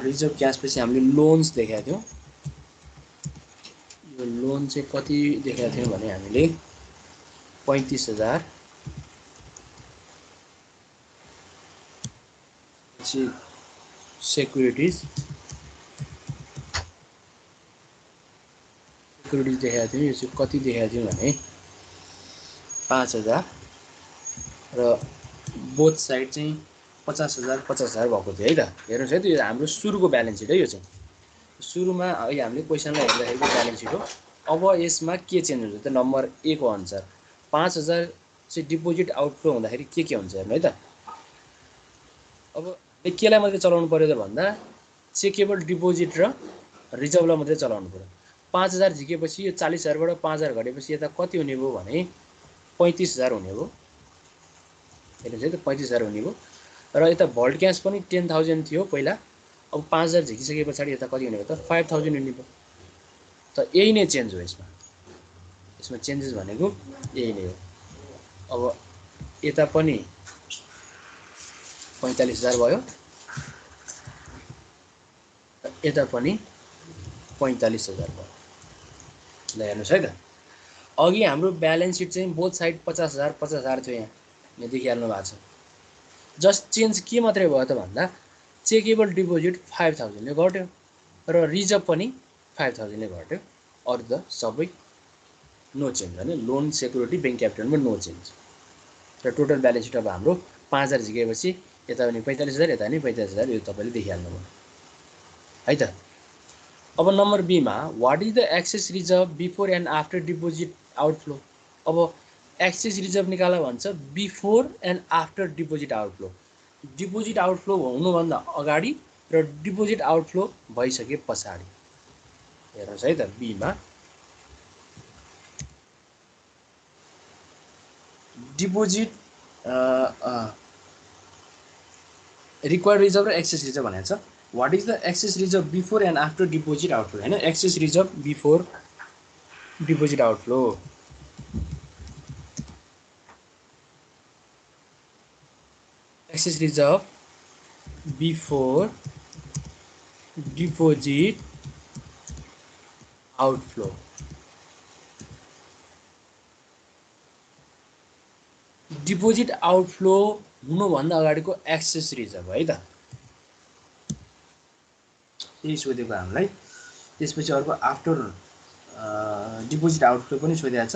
रिजर्भ क्यास पछि हामीले लोन्स देखाएको थियौँ। यो लोन चाहिँ कति देखाएको थियौँ भने हामीले 35,000। सेक्युरिटिज देखाएको थियौँ। यो चाहिँ कति देखाएको थियौँ भने 5,000 र बोथ साइड चाहिँ 50,000 भएको थियो है त। हेर्नुहोस् है त, यो हाम्रो सुरुको ब्यालेन्स सिट है। यो चाहिँ सुरुमा अहिले हामीले क्वेसनलाई हेर्दाखेरिको ब्यालेन्स सिट हो। अब यसमा के चेन्ज हुन्छ त, नम्बर ए को अनुसार 5,000 चाहिँ डिपोजिट आउटफ्लो हुँदाखेरि के हुन्छ हेर्नु है त। अब केलाई मात्रै चलाउनु पर्यो त भन्दा चेकेबल डिपोजिट र रिजर्भलाई मात्रै चलाउनु पर्यो। 5,000 झिकेपछि यो 40,000बाट 5,000 घटेपछि यता कति हुने भयो भने 35,000 हुने भयो। हेर्नुहोस् है त 35,000 हुने भयो। र यता भल्ट क्यास पनि 10,000 थियो पहिला। अब 5,000 झिकिसके पछाडि यता कति हुने भयो त 5,000 हुने भयो। त यही नै चेन्ज हो यसमा चेन्जेस भनेको यही नै हो। अब यता पनि 45,000 भयो, यता पनि 45,000 भयो। ल हेर्नुहोस् है त, अघि हाम्रो ब्यालेन्स सिट चाहिँ बोथ साइड 50,000 थियो। यहाँ देखिहाल्नु भएको छ। जस्ट चेन्ज के मात्रै भयो त भन्दा चेकेबल डिपोजिट 5,000 ले घट्यो र रिजर्भ पनि 5,000 ले घट्यो। अरू त सबै नो चेन्ज होइन। लोन सेक्युरिटी ब्याङ्क क्यापिटलमा नो चेन्ज। र टोटल ब्यालेन्स सिट अब हाम्रो 5,000 झिकेपछि यता पनि 45,000 यता पनि 45,000। यो तपाईँले देखिहाल्नुभयो है त। अब नम्बर बीमा what is the excess reserve before and after deposit outflow. अब एक्सेस रिजर्भ निकाला भन्छ before and after deposit outflow. Deposit outflow हुनुभन्दा अगाडि र डिपोजिट आउटफ्लो भइसके पछाडि। हेर्नुहोस् है त, बीमा डिपोजिट रिक्वायर्ड रिजर्भ र एक्सेस रिजर्भ भनेको छ। What is the excess reserve before and after deposit outflow होइन। Excess reserve before deposit outflow. Excess reserve before deposit outflow. Deposit outflow हुनुभन्दा अगाडिको एक्सेस रिजर्भ है त। यही सोधेको हामीलाई। त्यसपछि अर्को आफ्टर डिपोजिट आउटफ्लो पनि सोधेको छ।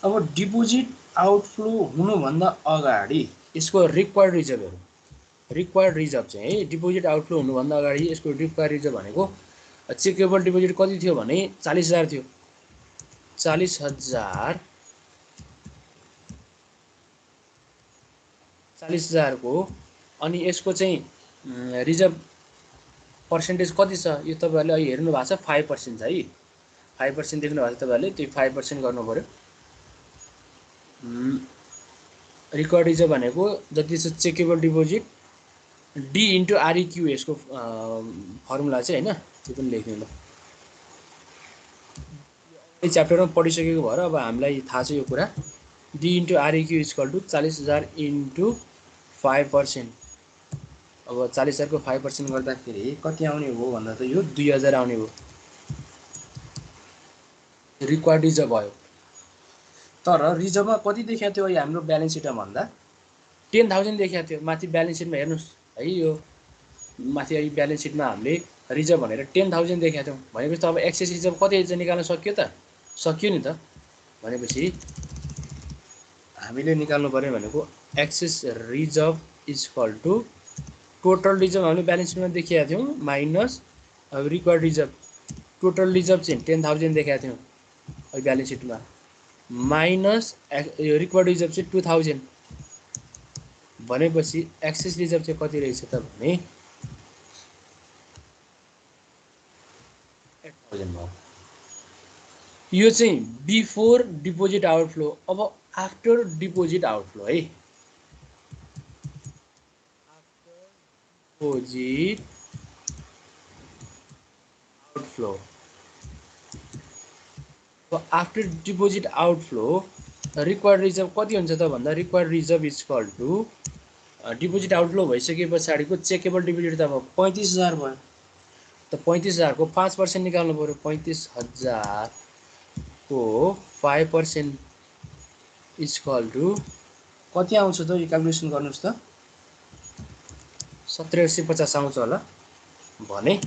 अब डिपोजिट आउटफ्लो हुनुभन्दा अगाडि यसको रिक्वायर्ड रिजर्भहरू, रिक्वायर्ड रिजर्भ चाहिँ डिपोजिट आउटफ्लो हुनुभन्दा अगाडि यसको रिक्वायर्ड रिजर्भ भनेको चेकेबल डिपोजिट कति थियो भने 40,000 थियो। 40,000 को अनि यसको चाहिँ रिजर्भ पर्सेन्टेज कति छ यो तपाईँहरूले अहिले हेर्नु भएको छ 5% छ है। 5% देख्नु भएको छ तपाईँहरूले, त्यो 5% गर्नु पर्यो। रिक्वायर्ड रिजर्भ भनेको जति छ चेकेबल डिपोजिट डी इन्टु आरइक्यू यसको फर्मुला चाहिँ होइन। त्यो पनि लेख्नु ल। यो च्याप्टरमा पढिसकेको भएर अब हामीलाई थाहा छ यो कुरा। D into REQ equal to 40,000 into 5%। अब 40,000 को 5% गर्दाखेरि कति आउने हो भन्दा त यो 2,000 आउने हो। रिक्वायर्ड रिजर्भ भयो। तर रिजर्भमा कति देखाएको थियो अहिले हाम्रो ब्यालेन्स सिटमा भन्दा 10,000 देखाएको थियो। माथि ब्यालेन्स सिटमा हेर्नुहोस् है, यो माथि अहिले ब्यालेन्स सिटमा हामीले रिजर्भ भनेर 10,000 देखाएको थियौँ। भनेपछि त अब एक्सेस रिजर्भ कति चाहिँ निकाल्न सक्यो त? सक्यो नि त। भनेपछि हामीले निकाल्नु पर्यो भनेको excess reserve is equal to total reserve हामीले ब्यालेन्स सिटमा देखाएको थियौँ माइनस अब रिक्वायर्ड रिजर्भ। टोटल रिजर्भ चाहिँ 10,000 देखाएको थियौँ अहिले ब्यालेन्स सिटमा, माइनस रिक्वायर्ड रिजर्भ चाहिँ 2,000। भनेपछि एक्सेस रिजर्भ चाहिँ कति रहेछ त भने 8,000 भयो। यो चाहिँ बिफोर डिपोजिट आउटफ्लो। अब आफ्टर डिपोजिट आउटफ्लो है, डिपोजिट आउटफ्लो। अब after deposit outflow required reserve कति हुन्छ त भन्दा required reserve is equal to deposit outflow भइसके पछाडिको चेकेबल डिपोजिट त अब 35,000 भयो। त 35,000 को 5% निकाल्नु पर्यो। 35,000 को 5% इज इक्वल टु कति आउँछ त यो क्यालकुलेसन गर्नुहोस् त। 1750 आउँछ होला। भने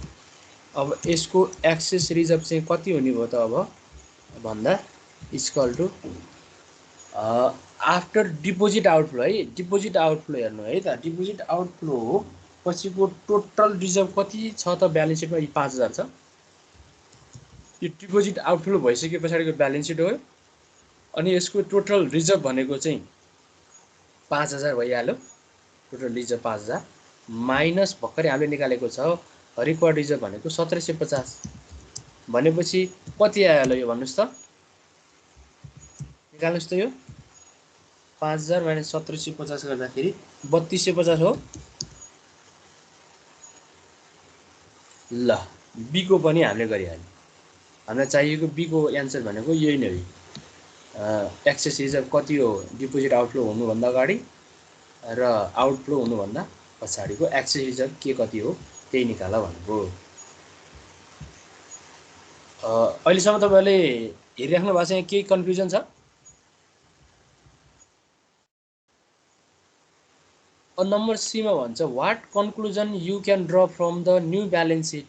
अब यसको एक्सेस रिजर्भ चाहिँ कति हुने भयो त अब भन्दा equal to after deposit outflow है। डिपोजिट आउटफ्लो हेर्नु है त, डिपोजिट आउटफ्लो पछिको टोटल रिजर्भ कति छ त ब्यालेन्स सिटमा? 5,000 छ। यो डिपोजिट आउटफ्लो भइसके पछाडिको ब्यालेन्स सिट हो। अनि यसको टोटल रिजर्भ भनेको चाहिँ 5,000 भइहाल्यो। टोटल रिजर्भ 5,000 माइनस भर्खरै हामीले निकालेको छ रिक्वायर्ड रिजर्भ भनेको 1750। भनेपछि कति आइहाल्यो यो भन्नुहोस् त, निकाल्नुहोस् त। यो 5,000 माइनस 1750 गर्दाखेरि 3250 हो। ल बीको पनि हामीले गरिहाल्यौँ। हामीलाई चाहिएको बीको एन्सर भनेको यही नै हो। एक्सेस रिजर्भ कति हो डिपोजिट आउटफ्लो हुनुभन्दा अगाडि र आउटफ्लो हुनुभन्दा पछाडिको एक्सेस रिजर्भ के कति हो त्यही निकाल भनेको। अहिलेसम्म तपाईँहरूले हेरिराख्नु भएको छ, यहाँ केही कन्फ्युजन छ? नम्बर सीमा भन्छ what conclusion you can draw from the new balance sheet.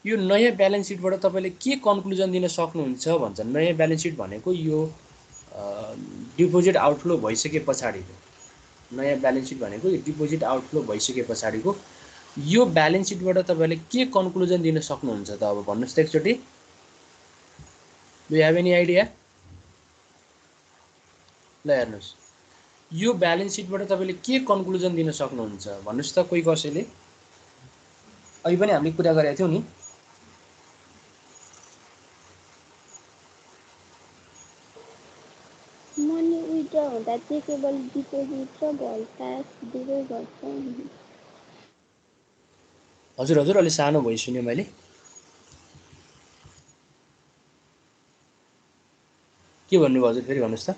यो नयाँ ब्यालेन्स सिटबाट तपाईँले के कन्क्लुजन दिन सक्नुहुन्छ भन्छ। नयाँ ब्यालेन्स सिट भनेको यो डिपोजिट आउटफ्लो भइसके पछाडिको नयाँ ब्यालेन्स सिट भनेको यो डिपोजिट आउटफ्लो भइसके पछाडिको यो ब्यालेन्स सिटबाट तपाईँले के कन्क्लुजन दिन सक्नुहुन्छ त अब भन्नुहोस् त एकचोटि। Do you have any idea? ल हेर्नुहोस्, यो ब्यालेन्स सिटबाट तपाईँले के कन्क्लुजन दिन सक्नुहुन्छ भन्नुहोस् त कोही कसैले। अहिले पनि हामीले कुरा गरेका थियौँ नि, मनी विथड्र हुँदा चेकेबल डिपोजिट र भल क्यास दुवै गर्छ। हजुर हजुर, अलि सानो भइ सुन्यो मैले। के भन्नुभयो हजुर, फेरि भन्नुहोस् त।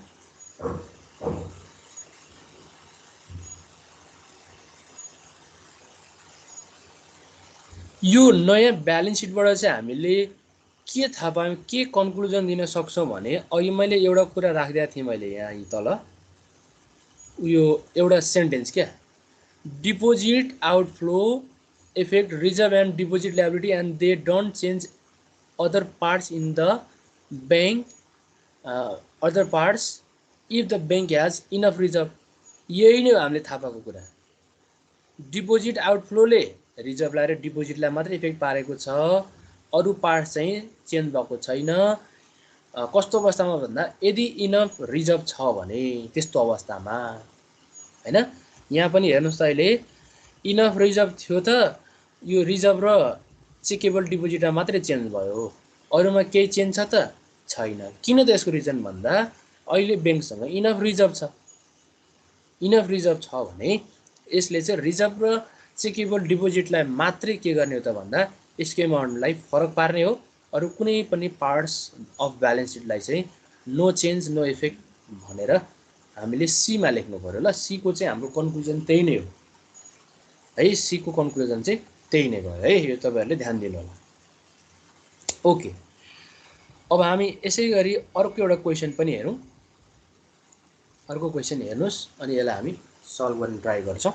यो नयाँ ब्यालेन्स सिटबाट चाहिँ हामीले के थाहा पायौँ, के कन्क्लुजन दिन सक्छौँ भने अहिले मैले एउटा कुरा राखिदिएको थिएँ मैले यहाँ तल उयो एउटा सेन्टेन्स क्या, deposit outflow effect reserve and deposit liability and they don't change other parts in the bank other parts if the bank has enough reserve. यही नै हो हामीले थाहा पाएको कुरा। डिपोजिट आउटफ्लोले रिजर्भलाई र डिपोजिटलाई मात्रै इफेक्ट पारेको छ, अरू पार्ट चाहिँ चेन्ज भएको छैन। कस्तो अवस्थामा भन्दा यदि इनफ रिजर्भ छ भने त्यस्तो अवस्थामा हैन। यहाँ पनि हेर्नुहोस् त, अहिले इनफ रिजर्भ थियो त यो रिजर्भ र चेकेबल डिपोजिटमा मात्रै चेन्ज भयो, अरूमा केही चेन्ज छ त छैन। किन त यसको रिजन भन्दा अहिले ब्याङ्कसँग इनफ रिजर्भ छ। इनफ रिजर्भ छ भने यसले चाहिँ रिजर्भ र चेकेबल डिपोजिटलाई मात्रै के गर्ने हो त भन्दा यसको एमाउन्टलाई फरक पार्ने हो। अरू कुनै पनि पार्ट्स अफ ब्यालेन्स सिटलाई चाहिँ नो चेन्ज नो इफेक्ट भनेर हामीले सीमा लेख्नु पर्यो। ल सीको चाहिँ हाम्रो कन्क्लुजन त्यही नै हो। है। सी को कन्क्लुजन चाहिँ त्यही नै भयो है, यो तपाईँहरूले ध्यान दिनु होला। ओके, अब हामी यसै गरी अर्को एउटा क्वेसन पनि हेरौँ। अर्को क्वेसन हेर्नुहोस् अनि यसलाई हामी सल्भ गर्ने ट्राई गर्छौँ।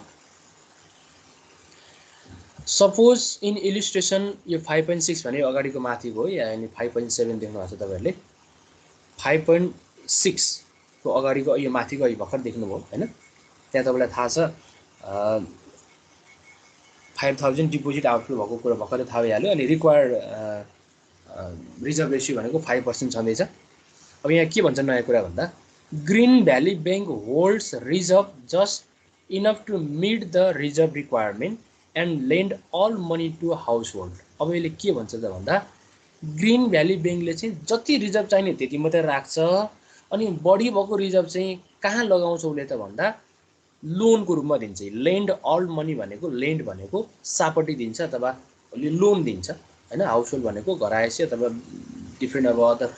सपोज इन इलिस्ट्रेसन यो 5.6 भने अगाडिको माथिको हो, यानि 5.7 देख्नु भएको छ तपाईँहरूले। 5.6 को अगाडिको यो माथिको अहिले भर्खर देख्नुभयो हैन। त्यहाँ तपाईँलाई थाहा छ 5000 डिपोजिट आउटफ्लो भएको कुरा भर्खरै थाहा भइहाल्यो। अनि रिक्वायर्ड रिजर्भ रेसियो भनेको 5% छँदैछ। अब यहाँ के भन्छ नयाँ कुरा भन्दा, Green Valley Bank holds reserve just enough to meet the reserve requirement and lend all money to household. अब यसले के भन्छ त भन्दा, ग्रीन भ्याली बैंकले चाहिँ जति रिजर्भ चाहिने त्यति मात्रै राख्छ, अनि बढी भएको रिजर्भ चाहिँ कहाँ लगाउँछ उसले त भन्दा लोनको रूपमा दिन्छ। लेन्ड अल मनी भनेको, लेन्ड भनेको सापट्टि दिन्छ अथवा उसले लोन दिन्छ हैन। हाउस होल्ड भनेको घरायसी अथवा डिफ्रेन्ट अब अदर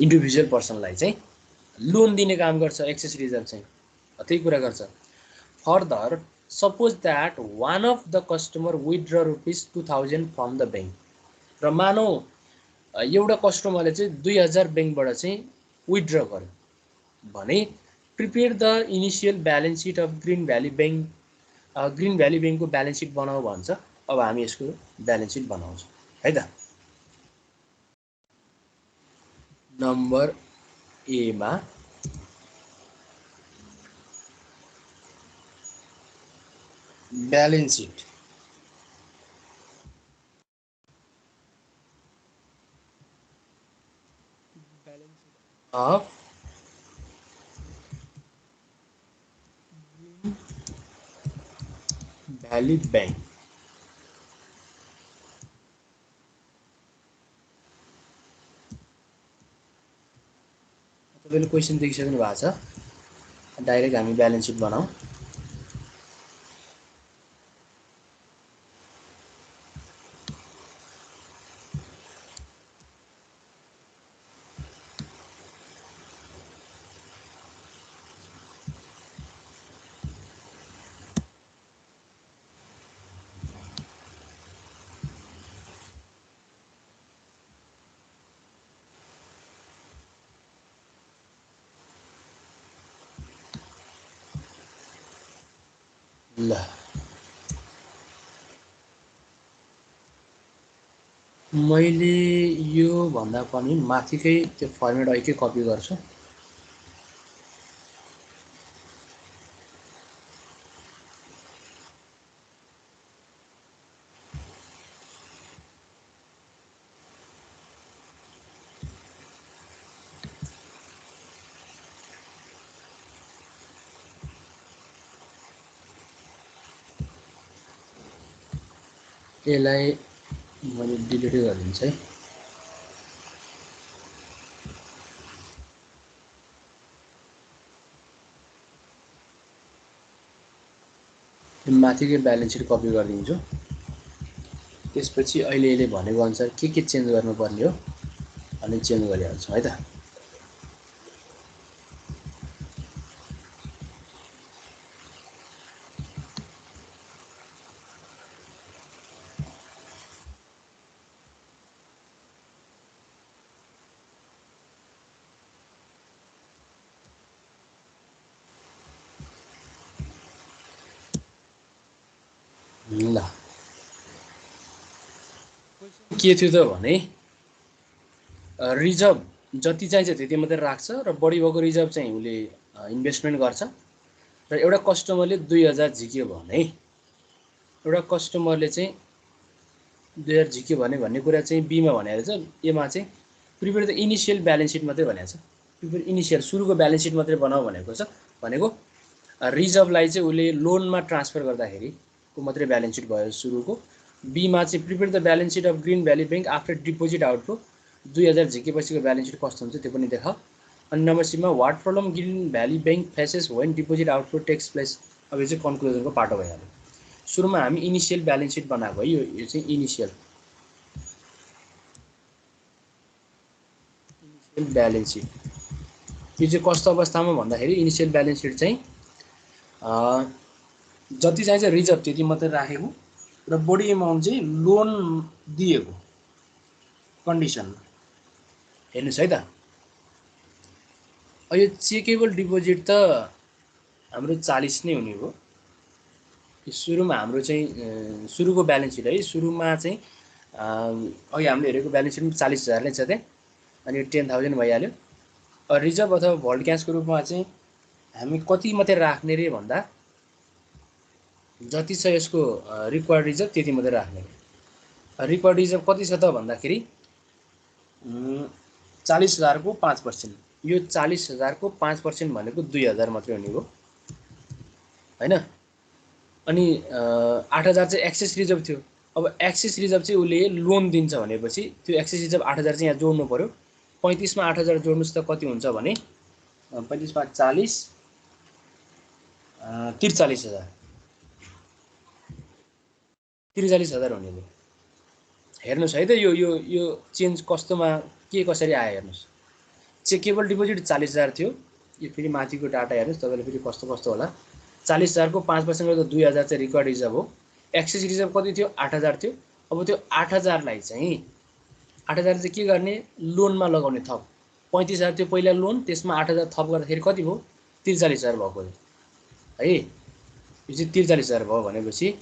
इन्डिभिजुअल पर्सनलाई चाहिँ लोन दिने काम गर्छ एक्सेस रिजर्भ चाहिँ, त्यही कुरा गर्छ। Further suppose that one of the customer withdraw ₹2000 from the bank, र मानौ एउटा कस्टमरले चाहिँ 2000 बैंकबाट चाहिँ विथड्र गर्यो भने prepare the initial balance sheet of Green Valley bank. Green valley बैंकको ब्यालेन्स सिट बनाऊ भन्छ। अब हामी यसको ब्यालेन्स सिट बनाउँछौँ है त। नम्बर ए मा balance sheet of valley bank. तपाईँले क्वेसन देखिसक्नु भएको छ। डाइरेक्ट हामी ब्यालेन्स सिट बनाऊ। ल मैले यो भन्दा पनि माथिकै त्यो फर्मेट अहिले कपी गर्छु। यसलाई मैले डिलिट गरिदिन्छु है। माथिकै ब्यालेन्स सिट कपी गरिदिन्छु। त्यसपछि अहिले यसले भनेको अनुसार के चेन्ज गर्नुपर्ने हो अनि चेन्ज गरिहाल्छौँ है त। ल के थियो त भने, रिजर्भ जति चाहिन्छ त्यति मात्रै राख्छ र बढी भएको रिजर्भ चाहिँ उसले इन्भेस्टमेन्ट गर्छ। र एउटा कस्टमरले 2000 झिक्यो भने, एउटा कस्टमरले चाहिँ 2000 झिक्यो भने भन्ने कुरा चाहिँ बीमा भनेको छ। एमा चाहिँ prepare the initial balance seat मात्रै भनेको छ। प्रिपेयर इनिसियल सुरुको ब्यालेन्स सिट मात्रै बनाऊ भनेको छ। भनेको रिजर्भलाई चाहिँ उसले लोनमा ट्रान्सफर गर्दाखेरिको मात्रै ब्यालेन्स सिट भयो सुरुको। बीमा चाहिँ prepare the balance sheet of Green Valley bank after deposit outflow, 2000 झिकेपछिको ब्यालेन्स सिट कस्तो हुन्छ त्यो पनि देखाऊ। अनि नम्बर सीमा what problem Green Valley bank faces when deposit outflow takes place. अब यो चाहिँ कन्क्लुजनको पाटो भइहाल्यो। सुरुमा हामी इनिसियल ब्यालेन्स सिट बनाएको है। यो चाहिँ इनिसियल ब्यालेन्स सिट। यो चाहिँ कस्तो अवस्थामा भन्दाखेरि इनिसियल ब्यालेन्स सिट चाहिँ जति चाहिन्छ रिजर्भ त्यति मात्रै राखेको र बढी एमाउन्ट चाहिँ लोन दिएको कन्डिसनमा। हेर्नुहोस् है त, यो चेकेबल डिपोजिट त हाम्रो 40 नै हुने हो। सुरुमा हाम्रो चाहिँ सुरुको ब्यालेन्स सिट है, सुरुमा चाहिँ अघि हामीले हेरेको ब्यालेन्स सिटमा 40,000 नै छ त्यहाँ, अनि 10,000 भइहाल्यो। रिजर्भ अथवा भोल्ट क्यासको रूपमा चाहिँ हामी कति मात्रै राख्ने रे भन्दा जति छ यसको रिक्वायर्ड रिजर्भ त्यति मात्रै राख्ने। रिक्वायर्ड रिजर्भ कति छ त भन्दाखेरि 40,000 को 5%। यो 40,000 को 5% भनेको 2,000 मात्रै हुने हो हैन। अनि 8,000 चाहिँ एक्सेस रिजर्भ थियो। अब एक्सेस रिजर्भ चाहिँ उसले लोन दिन्छ भनेपछि त्यो एक्सेस रिजर्भ 8,000 चाहिँ यहाँ जोड्नु पर्यो। 35 मा 8,000 जोड्नुस् त कति हुन्छ भने 35 मा 40 43,000 43,000 हुने हो। हेर्नुस् है त यो यो यो चेन्ज कस्तोमा के कसरी आयो हेर्नुस्। चेकेबल डिपोजिट 40,000 थियो, यो फेरि माथिको डाटा हेर्नुस् तपाईले फेरि कस्तो कस्तो होला। 40,000 को 5% गर्दा 2,000 चाहिँ रिक्वायर्ड रिजर्भ हो। एक्सेस रिजर्भ कति थियो 8,000 थियो। अब त्यो 8,000 लाई चाहिँ 8,000 चाहिँ के गर्ने लोनमा लगाउने थप। 35,000 थियो पहिला लोन, त्यसमा 8,000 थप गर्दाखेरि कति भयो 43,000 भएको है। यो चाहिँ 43,000 भयो भनेपछि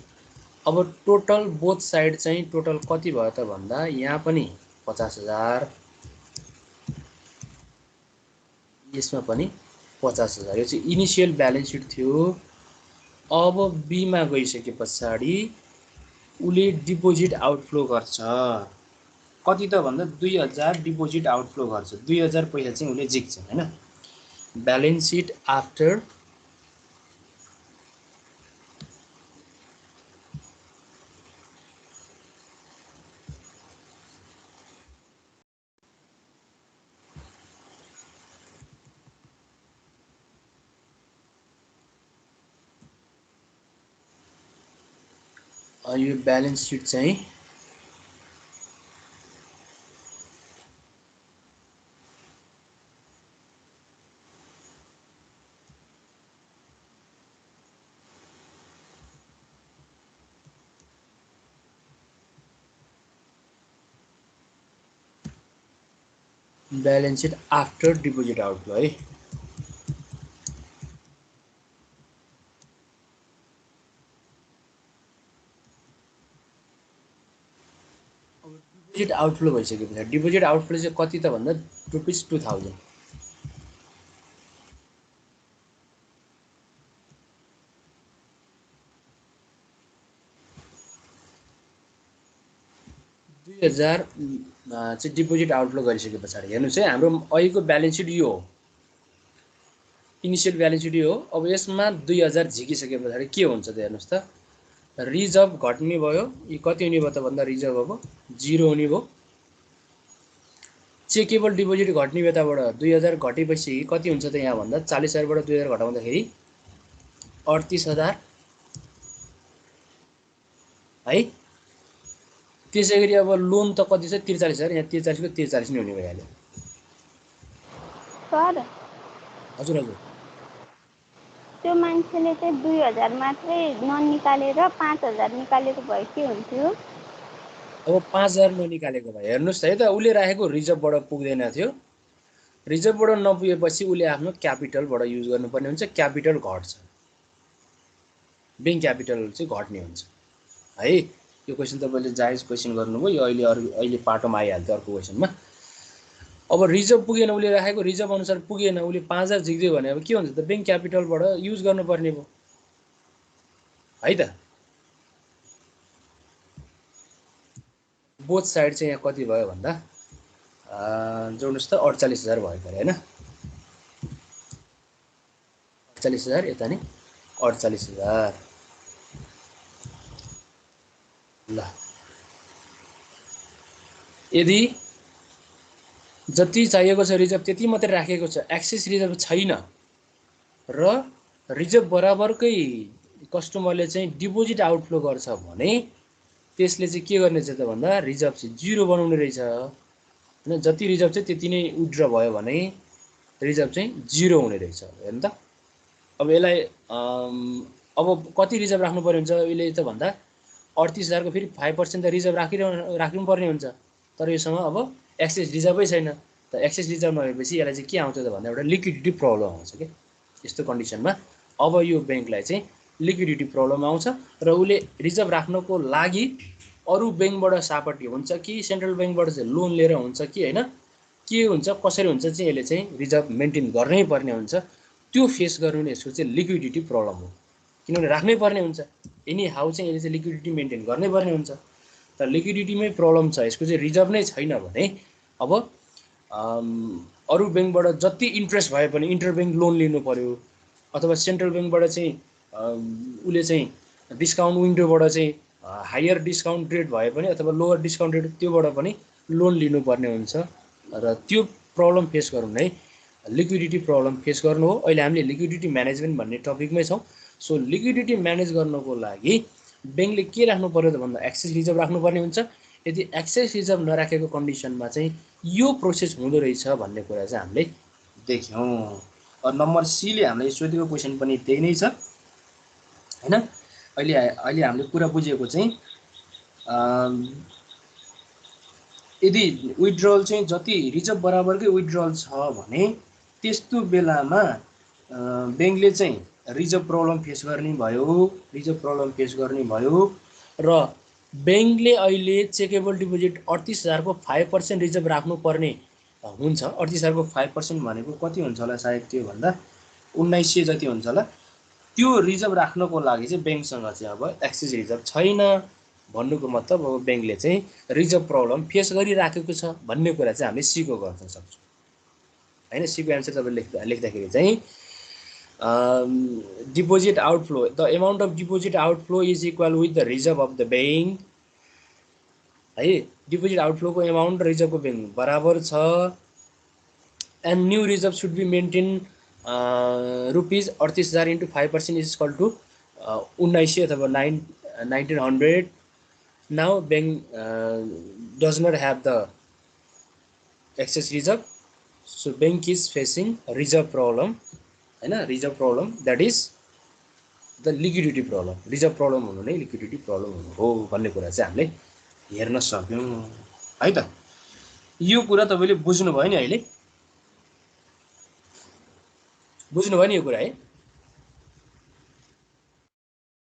अब टोटल बोथ साइड चाहिँ टोटल कति भयो त भन्दा यहाँ पनि 50,000, यसमा पनि 50,000। यो चाहिँ इनिशियल ब्यालेन्स सिट थियो। अब बी मा गइसके पछाडी उले डिपोजिट आउटफ्लो गर्छ। कति त भन्दा 2,000 डिपोजिट आउटफ्लो गर्छ। 2,000 पैसा चाहिँ उले झिक्छ हैन। ब्यालेन्स सिट आफ्टर यो ब्यालेन्स सिट चाहिँ balance seat after deposit outflow है। डिपोजिट आउटफ्लो भइसकेपछि डिपोजिट आउटफ्लो चाहिँ कति त भन्दा ₹2,000। 2,000 चाहिँ डिपोजिट आउटफ्लो गरिसके पछाडी हेर्नुस् है हाम्रो अहिलेको ब्यालेन्स सिट यो हो, इनिशियल ब्यालेन्स सिट यो हो। अब यसमा 2,000 झिकिसके पछाडी के हुन्छ त हेर्नुस् त, रिजर्भ घट्ने भयो। यो कति हुने भयो त भन्दा रिजर्भ अब 0 हुने भयो। चेकेबल डिपोजिट घट्ने बेताबाट 2,000 घटेपछि कति हुन्छ त यहाँ भन्दा 40,000 बाट 2,000 घटाउँदाखेरि 38,000 है। त्यसैगरी अब लोन त कति छ 43,000, यहाँ 43 को 43 नै हुने भइहाल्यो। सर हजुर हजुर त्यो मान्छेले चाहिँ 2,000 मात्रै ननिकालेर 5,000 निकालेको भए के हुन्थ्यो? अब 5,000 ननिकालेको भए हेर्नुस् है त उले राखेको रिजर्भबाट पुग्दैन थियो। रिजर्भबाट नपुगेपछि उले आफ्नो क्यापिटलबाट युज गर्नुपर्ने हुन्छ। क्यापिटल घट्छ, बैंक क्यापिटल चाहिँ घट्ने हुन्छ है। यो क्वेशन तपाईले जायज क्वेशन गर्नुभयो। यो अहिले पाटोमा आइहाल्थ्यो अर्को क्वेशनमा। अब रिजर्भ पुगेन, उले राखेको रिजर्भ अनुसार पुगेन, उले 5,000 झिक्दियो भने अब के हुन्छ त बैंक क्यापिटलबाट युज गर्नुपर्ने भयो है त। बोथ साइड चाहिँ यहाँ कति भयो भन्दा जोड्नुस् त 48,000 भयो गरे हैन। 48,000 यता नि 48,000 ल। यदि जति चाहिएको छ रिजर्भ त्यति मात्रै राखेको छ, एक्सेस रिजर्भ छैन र रिजर्भ बराबरकै कस्टमरले चाहिँ डिपोजिट आउटफ्लो गर्छ भने त्यसले चाहिँ के गर्ने छ त भन्दा रिजर्भ चाहिँ 0 बनाउने रहेछ हैन। जति रिजर्भ चाहिँ त्यति नै विथड्र भयो भने रिजर्भ चाहिँ 0 हुने रहेछ हेर्नु त। अब यसलाई अब कति रिजर्भ राख्नु पर्ने हुन्छ अहिले त भन्दा 38,000 को फेरि 5% त रिजर्भ राख्नु पर्ने हुन्छ। तर योसँग अब एक्सेस रिजर्भै छैन। त एक्सेस रिजर्भ नभएपछि यसलाई चाहिँ के आउँछ त भन्दा एउटा लिक्विडिटी प्रब्लम आउँछ के। यस्तो कन्डिसनमा अब यो बैंकलाई चाहिँ लिक्विडिटी प्रब्लम आउँछ र उसले रिजर्भ राख्नको लागि अरू बैंकबाट सापटी हुन्छ कि सेन्ट्रल बैंकबाट चाहिँ लोन लिएर हुन्छ कि हैन के हुन्छ कसरी हुन्छ चाहिँ यसले चाहिँ रिजर्भ मेन्टेन गर्नै पर्ने हुन्छ। त्यो फेस गर्नु नै यसको चाहिँ लिक्विडिटी प्रब्लम हो। किनभने राख्नै पर्ने हुन्छ एनी हाउ चाहिँ यसले चाहिँ लिक्विडिटी मेन्टेन गर्नै पर्ने हुन्छ। तर लिक्विडिटीमै प्रब्लम छ यसको चाहिँ रिजर्भ नै छैन भने अब अरू बैंकबाट जति इन्ट्रेस्ट भए पनि इन्टर बैंक लोन लिनु पर्यो अथवा सेन्ट्रल बैंकबाट चाहिँ उसले चाहिँ डिस्काउन्ट विन्डोबाट चाहिँ हायर डिस्काउन्ट रेट भए पनि अथवा लोवर डिस्काउन्ट रेट त्योबाट पनि लोन लिनुपर्ने हुन्छ र त्यो प्रब्लम फेस गर्नु नै लिक्विडिटी प्रब्लम फेस गर्नु हो। अहिले हामीले लिक्विडिटी म्यानेजमेन्ट भन्ने टपिकमै छौँ। सो लिक्विडिटी म्यानेज गर्नको लागि बैंकले के राख्नु पर्यो त भन्दा एक्सेस रिजर्भ राख्नुपर्ने हुन्छ। यदि एक्सेस रिजर्भ नराखेको कन्डिसनमा चाहिँ यो प्रोसेस हुँदो रहेछ भन्ने कुरा चाहिँ हामीले देख्यौँ। नम्बर सी ले हामीलाई सोधेको क्वेसन पनि त्यही नै छ हैन। अहिले हामीले कुरा बुझेको चाहिँ यदि विथड्रल चाहिँ जति रिजर्भ बराबरकै विथड्रल छ भने त्यस्तो बेलामा बैंकले चाहिँ रिजर्भ प्रब्लम फेस गर्ने भयो र बैंकले अहिले चेकेबल डिपोजिट 38,000 को 5% रिजर्भ राख्नुपर्ने हुन्छ। 38,000 को 5% भनेको कति हुन्छ होला सायद त्यो भन्दा 1900 जति हुन्छ होला। त्यो रिजर्भ राख्नको लागि चाहिँ बैंकसँग चाहिँ अब एक्सेस रिजर्भ छैन भन्नुको मतलब अब बैंकले चाहिँ रिजर्भ प्रब्लम फेस गरिराखेको छ भन्ने कुरा चाहिँ हामीले सीको गर्न सक्छौँ हैन। सीको एन्सर तपाईले लेख्दाखेरि चाहिँ deposit outflow the amount of deposit outflow is equal with the reserve of the bank है। डिपोजिट आउटफ्लोको अमाउन्ट रिजर्भको बैंक बराबर छ। And new reserve should be maintain rupees 38,000 into 5% is equal to 1900 अथवा 1900। Now bank does not have the excess reserve so bank is facing reserve problem हैन। Reserve problem that is the liquidity problem. Reserve problem हुनु नै liquidity problem हुनु हो भन्ने कुरा चाहिँ हामीले हेर्न सक्यौँ है त। यो कुरा तपाईले बुझ्नुभयो नि अहिले बुझ्नुभयो नि यो कुरा है।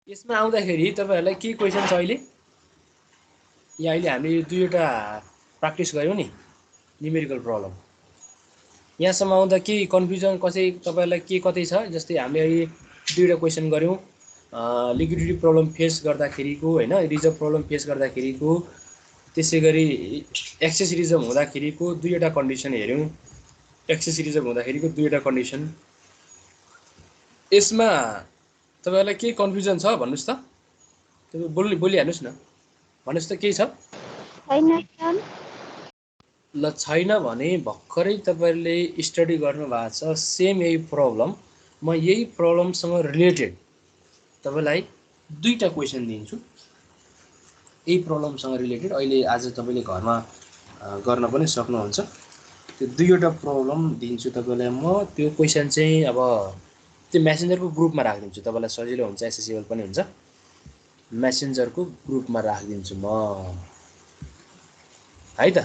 यसमा आउँदाखेरि तपाईहरुलाई के क्वेशन छ अहिले यहाँ अहिले हामीले दुईवटा प्र्याक्टिस गर्यौं नि न्युमेरिकल प्रब्लम। यहाँसम्म आउँदा के कन्फ्युजन कसै तपाईहरुलाई के कतै छ जस्तै हामीले अहिले दुईवटा क्वेशन गर्यौं लिक्विडिटी प्रब्लम फेस गर्दाखेरिको हैन रिजर्भ प्रब्लम फेस गर्दाखेरिको त्यसैगरी एक्सेस रिजर्भ हुँदाखेरिको दुईवटा कन्डिसन हेर्यौं। एक्सेस रिजर्भ हुँदाखेरिको दुईवटा कन्डिसन यसमा तपाईहरुलाई के कन्फ्युजन छ भन्नुस् त। तपाईं बोलिहाल्नुस् न भन्नुस् त के छ छैन ल छैन भने भर्खरै तपाईहरुले स्टडी गर्नु भएको छ सेम यही प्रब्लम म यही प्रब्लमसँग रिलेटेड तपाईलाई दुईटा क्वेशन दिन्छु। यही प्रब्लमसँग रिलेटेड अहिले आज तपाईले घरमा गर्न पनि सक्नुहुन्छ। त्यो दुईवटा प्रब्लम दिन्छु तपाईलाई म। त्यो क्वेशन चाहिँ अब त्यो मेसेन्जरको ग्रुपमा राखिदिन्छु तपाईलाई सजिलो हुन्छ एसेसिबल पनि हुन्छ। मेसेन्जरको ग्रुपमा राखिदिन्छु म है त।